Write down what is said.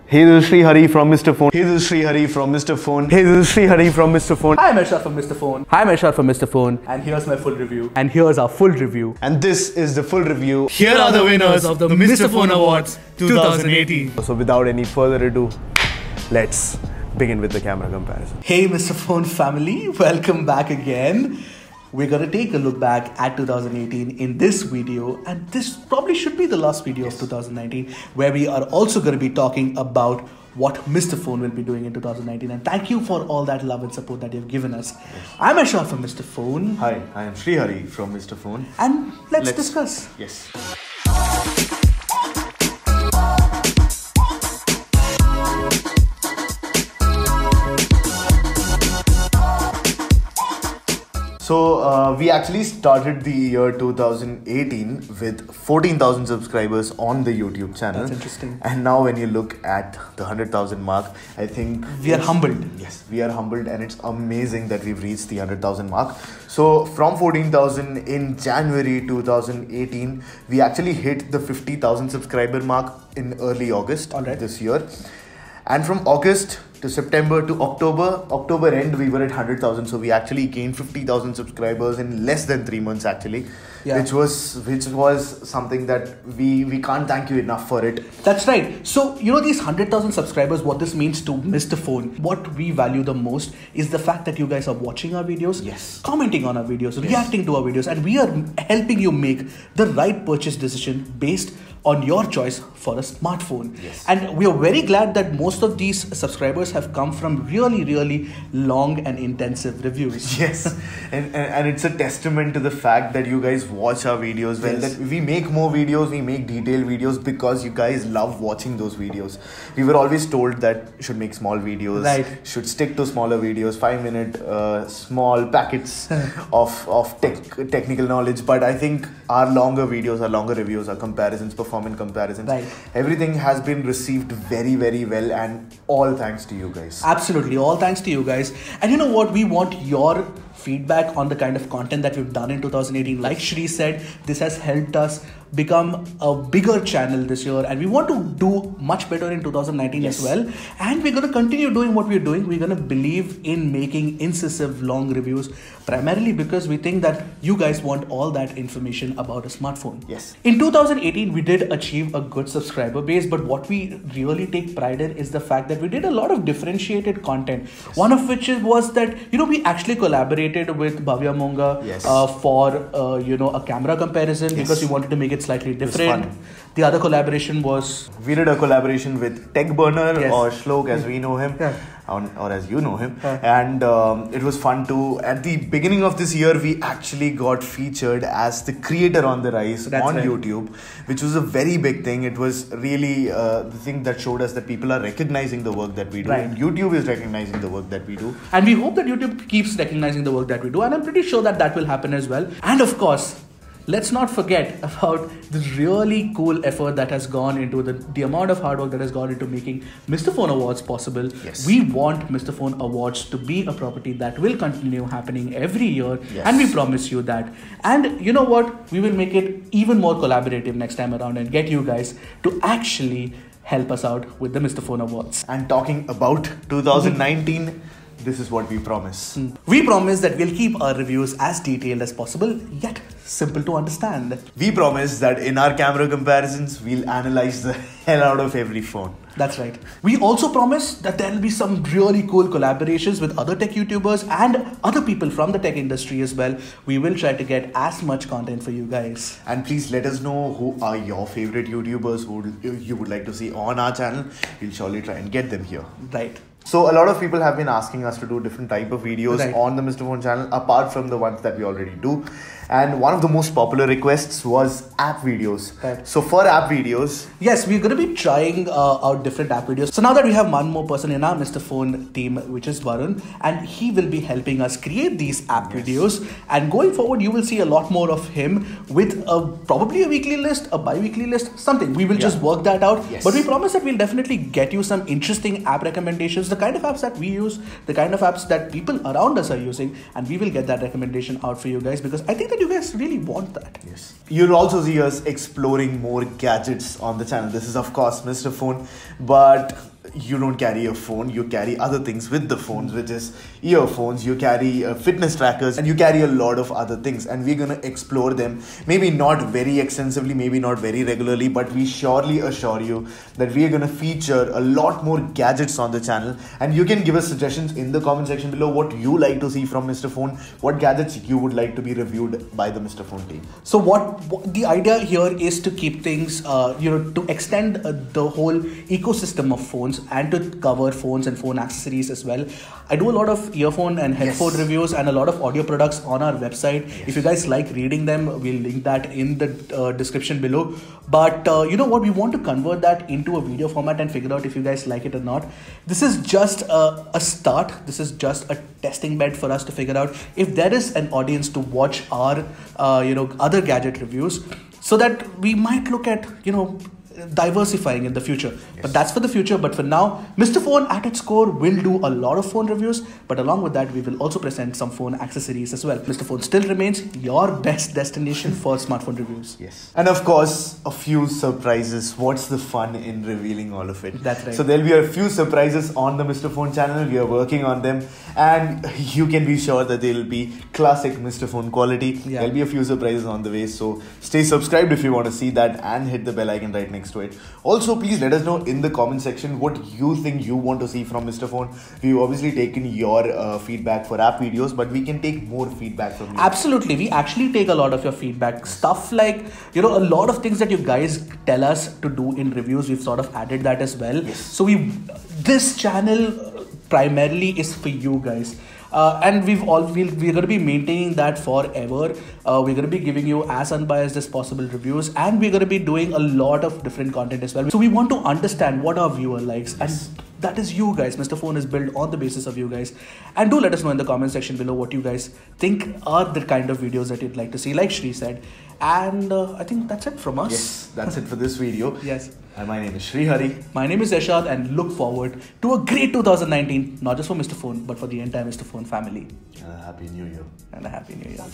Hey, this is Sreehari from Mr. Phone. Hey, this is Sreehari from Mr. Phone. Hey, this is Sreehari from Mr. Phone. Hi, I'm Ershad from Mr. Phone. Hi, I'm Ershad from Mr. Phone. And here's my full review. And here's our full review. And this is the full review. Here are the winners of the Mr. Phone Awards 2018. So without any further ado, let's begin with the camera comparison. Hey, Mr. Phone family. Welcome back again. We're going to take a look back at 2018 in this video, and this probably should be the last video of 2019, where we are also going to be talking about what Mr. Phone will be doing in 2019. And thank you for all that love and support that you've given us. Yes. I'm Ershad from Mr. Phone. Hi, I am Sreehari from Mr. Phone. And let's discuss. Yes. So we actually started the year 2018 with 14,000 subscribers on the YouTube channel. That's interesting. And now when you look at the 100,000 mark, I think we are humbled. Yes, we are humbled, and it's amazing that we've reached the 100,000 mark. So from 14,000 in January 2018, we actually hit the 50,000 subscriber mark in early August this year. And from August to September to October end, we were at 100,000. So we actually gained 50,000 subscribers in less than 3 months actually, which was something that we can't thank you enough for it. That's right. So, you know, these 100,000 subscribers, what this means to Mr. Phone, what we value the most is the fact that you guys are watching our videos, commenting on our videos, reacting to our videos, and we are helping you make the right purchase decision based on your choice for a smartphone. And we are very glad that most of these subscribers have come from really long and intensive reviews. Yes, and it's a testament to the fact that you guys watch our videos. Well, that we make more videos, we make detailed videos because you guys love watching those videos. We were always told that you should make small videos, should stick to smaller videos, 5-minute small packets of technical knowledge. But I think our longer videos, our longer reviews, our comparisons, performance comparisons, everything has been received very well, and all thanks to you guys. Absolutely, all thanks to you guys. And you know what, we want your feedback on the kind of content that we've done in 2018. Like Shri said, this has helped us become a bigger channel this year, and we want to do much better in 2019 as well. And we're going to continue doing what we're doing. We're going to believe in making incisive long reviews, primarily because we think that you guys want all that information about a smartphone. In 2018, we did achieve a good subscriber base, but what we really take pride in is the fact that we did a lot of differentiated content. One of which was that, you know, we actually collaborated with Bhavya Monga for a camera comparison because we wanted to make it slightly different. The other collaboration was, we did a collaboration with Tech Burner or Shlok as we know him, or as you know him, and it was fun too. At the beginning of this year, we actually got featured as the creator on the rise on YouTube, which was a very big thing. It was really the thing that showed us that people are recognizing the work that we do, and YouTube is recognizing the work that we do, and we hope that YouTube keeps recognizing the work that we do, and I'm pretty sure that that will happen as well. And of course, let's not forget about the really cool effort that has gone into the amount of hard work that has gone into making Mr. Phone Awards possible. We want Mr. Phone Awards to be a property that will continue happening every year, and we promise you that. And you know what? We will make it even more collaborative next time around and get you guys to actually help us out with the Mr. Phone Awards. And talking about 2019, this is what we promise. We promise that we'll keep our reviews as detailed as possible, yet simple to understand. We promise that in our camera comparisons, we'll analyze the hell out of every phone. That's right. We also promise that there will be some really cool collaborations with other tech YouTubers and other people from the tech industry as well. We will try to get as much content for you guys. And please let us know who are your favorite YouTubers who you would like to see on our channel. We'll surely try and get them here. So a lot of people have been asking us to do different type of videos on the Mr. Phone channel, apart from the ones that we already do. And one of the most popular requests was app videos. So for app videos, yes, we're going to be trying out different app videos. So now that we have one more person in our Mr. Phone team, which is Varun, and he will be helping us create these app videos. And going forward, you will see a lot more of him with probably a weekly list, a bi-weekly list, something. We will just work that out. But we promise that we'll definitely get you some interesting app recommendations, the kind of apps that we use, the kind of apps that people around us are using, and we will get that recommendation out for you guys, because I think that you guys really want that. You'll also see us exploring more gadgets on the channel. This is of course Mr. Phone, but you don't carry a phone, you carry other things with the phones, which is earphones, you carry fitness trackers, and you carry a lot of other things. And we're going to explore them, maybe not very extensively, maybe not very regularly, but we surely assure you that we are going to feature a lot more gadgets on the channel. And you can give us suggestions in the comment section below what you like to see from Mr. Phone, what gadgets you would like to be reviewed by the Mr. Phone team. So what the idea here is to keep things, to extend the whole ecosystem of phones and to cover phones and phone accessories as well. I do a lot of earphone and headphone reviews and a lot of audio products on our website. If you guys like reading them, we'll link that in the description below. But you know what, we want to convert that into a video format and figure out if you guys like it or not. This is just a start. This is just a testing bed for us to figure out if there is an audience to watch our other gadget reviews, so that we might look at diversifying in the future. But that's for the future. But for now, Mr. Phone at its core will do a lot of phone reviews, but along with that we will also present some phone accessories as well. Mr. Phone still remains your best destination for smartphone reviews. Yes, and of course a few surprises. What's the fun in revealing all of it? That's right. So there'll be a few surprises on the Mr. Phone channel. We are working on them, and you can be sure that they'll be classic Mr. Phone quality. There'll be a few surprises on the way, so stay subscribed if you want to see that, and hit the bell icon right next to it. Also, please let us know in the comment section what you think you want to see from Mr. Phone. We've obviously taken your feedback for app videos, but we can take more feedback from you. Absolutely, we actually take a lot of your feedback. Stuff like, a lot of things that you guys tell us to do in reviews, we've sort of added that as well. So this channel primarily is for you guys. And we're going to be maintaining that forever. We're going to be giving you as unbiased as possible reviews, and we're going to be doing a lot of different content as well. So we want to understand what our viewer likes, and that is you guys. Mr. Phone is built on the basis of you guys. And do let us know in the comment section below what you guys think are the kind of videos that you'd like to see, like Shree said. And I think that's it from us. Yes, that's it for this video. Yes. And my name is Sreehari. My name is Ershad, and look forward to a great 2019, not just for Mr. Phone, but for the entire Mr. Phone family. And a happy new year. And a happy new year.